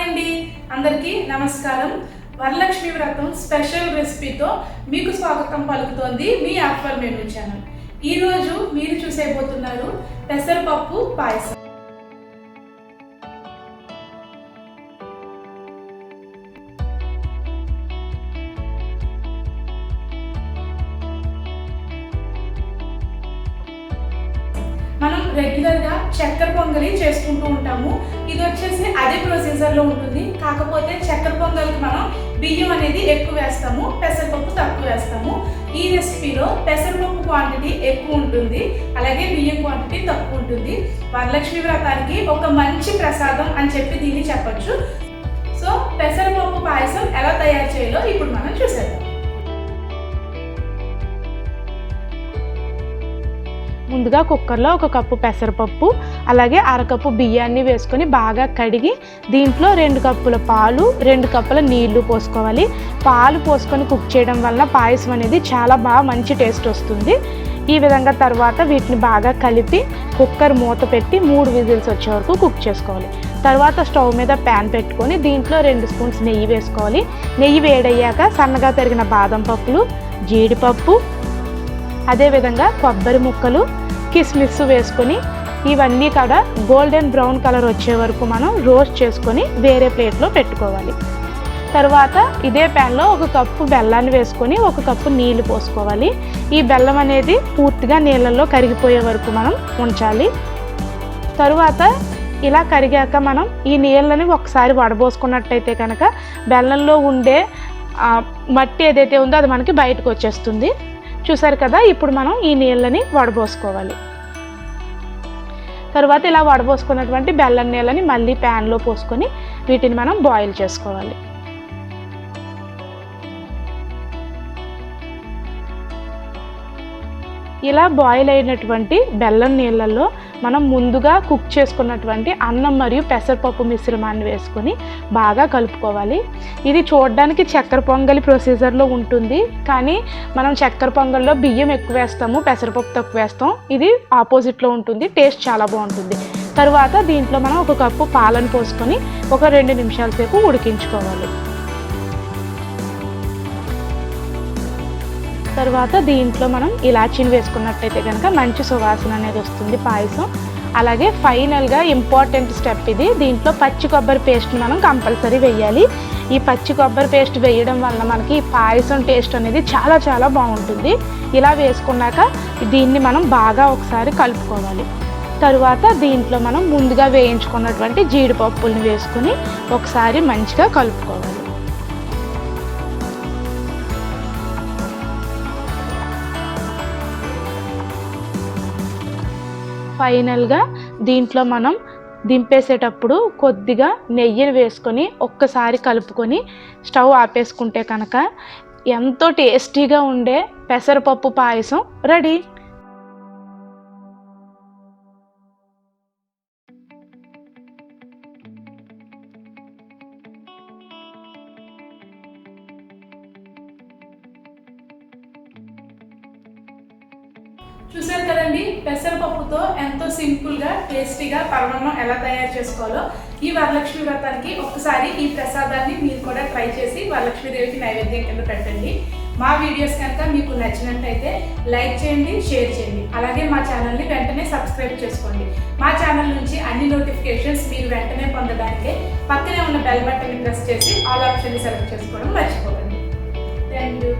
అండి అందరికీ నమస్కారం. వరలక్ష్మి వ్రతం స్పెషల్ రెసిపీతో మీకు స్వాగతం పలుకుతోంది మీ ఆఫర్ మెనూ ఛానల్. ఈ రోజు మీరు చూసేపోతున్నారు పెసరపప్పు పాయసం. మనం రెగ్యులర్గా చక్కెర పొంగలి చేసుకుంటూ ఉంటాము. ఇది వచ్చేసి అదే ప్రొసీజర్లో ఉంటుంది. కాకపోతే చక్కెర పొంగల్కి మనం బియ్యం అనేది ఎక్కువ వేస్తాము, పెసరపప్పు తక్కువ వేస్తాము. ఈ రెసిపీలో పెసరపప్పు క్వాంటిటీ ఎక్కువ ఉంటుంది, అలాగే బియ్యం క్వాంటిటీ తక్కువ ఉంటుంది. వరలక్ష్మి వ్రతానికి ఒక మంచి ప్రసాదం అని చెప్పి దీన్ని చెప్పచ్చు. సో పెసరపప్పు పాయసం ఎలా తయారు చేయాలో ఇప్పుడు మనం చూసేద్దాం. ముందుగా కుక్కర్లో ఒక కప్పు పెసరపప్పు అలాగే అరకప్పు బియ్యాన్ని వేసుకొని బాగా కడిగి దీంట్లో 2 కప్పుల పాలు 2 కప్పుల నీళ్లు పోసుకోవాలి. పాలు పోసుకొని కుక్ చేయడం వల్ల పాయసం అనేది చాలా బాగా మంచి టేస్ట్ వస్తుంది. ఈ విధంగా తర్వాత వీటిని బాగా కలిపి కుక్కర్ మూత పెట్టి 3 విజిల్స్ వచ్చే వరకు కుక్ చేసుకోవాలి. తర్వాత స్టవ్ మీద ప్యాన్ పెట్టుకొని దీంట్లో 2 స్పూన్స్ నెయ్యి వేసుకోవాలి. నెయ్యి వేడయ్యాక సన్నగా తరిగిన బాదం పప్పులు, జీడిపప్పు, అదేవిధంగా కొబ్బరి ముక్కలు, కిస్మిస్ వేసుకొని ఇవన్నీ కూడా గోల్డెన్ బ్రౌన్ కలర్ వచ్చే వరకు మనం రోస్ట్ చేసుకొని వేరే ప్లేట్లో పెట్టుకోవాలి. తర్వాత ఇదే ప్యాన్లో 1 కప్పు బెల్లాన్ని వేసుకొని 1 కప్పు నీళ్లు పోసుకోవాలి. ఈ బెల్లం అనేది పూర్తిగా నీళ్ళల్లో కరిగిపోయే వరకు మనం ఉంచాలి. తరువాత ఇలా కరిగాక మనం ఈ నీళ్ళని ఒకసారి వడబోసుకున్నట్టయితే కనుక బెల్లంలో ఉండే మట్టి ఏదైతే ఉందో అది మనకి బయటకు వచ్చేస్తుంది. చూసారు కదా, ఇప్పుడు మనం ఈ నీళ్ళని వడబోసుకోవాలి. తర్వాత ఇలా వడబోసుకున్నటువంటి బెల్లం నీళ్ళని మళ్ళీ ప్యాన్లో పోసుకొని వీటిని మనం బాయిల్ చేసుకోవాలి. ఇలా బాయిల్ అయినటువంటి బెల్లం నీళ్ళల్లో మనం ముందుగా కుక్ చేసుకున్నటువంటి అన్నం మరియు పెసరపప్పు మిశ్రమాన్ని వేసుకొని బాగా కలుపుకోవాలి. ఇది చూడడానికి చక్కెర పొంగలి ప్రొసీజర్లో ఉంటుంది, కానీ మనం చక్కెర పొంగల్లో బియ్యం ఎక్కువ వేస్తాము, పెసరపప్పు తక్కువ వేస్తాం. ఇది ఆపోజిట్లో ఉంటుంది, టేస్ట్ చాలా బాగుంటుంది. తర్వాత దీంట్లో మనం 1 కప్పు పాలను పోసుకొని ఒక 2 నిమిషాల సేపు ఉడికించుకోవాలి. తర్వాత దీంట్లో మనం ఇలాచీని వేసుకున్నట్టయితే కనుక మంచి సువాసన అనేది వస్తుంది పాయసం. అలాగే ఫైనల్గా ఇంపార్టెంట్ స్టెప్ ఇది, దీంట్లో పచ్చి కొబ్బరి పేస్ట్ని మనం కంపల్సరీ వేయాలి. ఈ పచ్చి కొబ్బరి పేస్ట్ వేయడం వల్ల మనకి పాయసం టేస్ట్ అనేది చాలా చాలా బాగుంటుంది. ఇలా వేసుకున్నాక దీన్ని మనం బాగా ఒకసారి కలుపుకోవాలి. తరువాత దీంట్లో మనం ముందుగా వేయించుకున్నటువంటి జీడిపప్పుల్ని వేసుకొని ఒకసారి మంచిగా కలుపుకోవాలి. ఫైనల్గా దీంట్లో మనం దింపేసేటప్పుడు కొద్దిగా నెయ్యిని వేసుకొని ఒక్కసారి కలుపుకొని స్టవ్ ఆపేసుకుంటే కనుక ఎంతో టేస్టీగా ఉండే పెసరపప్పు పాయసం రెడీ. చూసారు కదండి, పెసరపప్పుతో ఎంతో సింపుల్గా టేస్టీగా పరమాన్నం ఎలా తయారు చేసుకోవాలో. ఈ వరలక్ష్మి వ్రతానికి ఒక్కసారి ఈ ప్రసాదాన్ని మీరు కూడా ట్రై చేసి వరలక్ష్మీదేవికి నైవేద్యం కింద పెట్టండి. మా వీడియోస్ కనుక మీకు నచ్చినట్టయితే లైక్ చేయండి, షేర్ చేయండి. అలాగే మా ఛానల్ని వెంటనే సబ్స్క్రైబ్ చేసుకోండి. మా ఛానల్ నుంచి అన్ని నోటిఫికేషన్స్ మీరు వెంటనే పొందడానికే పక్కనే ఉన్న బెల్ బటన్ని ప్రెస్ చేసి ఆల్ ఆప్షన్ని సెలెక్ట్ చేసుకోవడం మర్చిపోకండి. Thank you.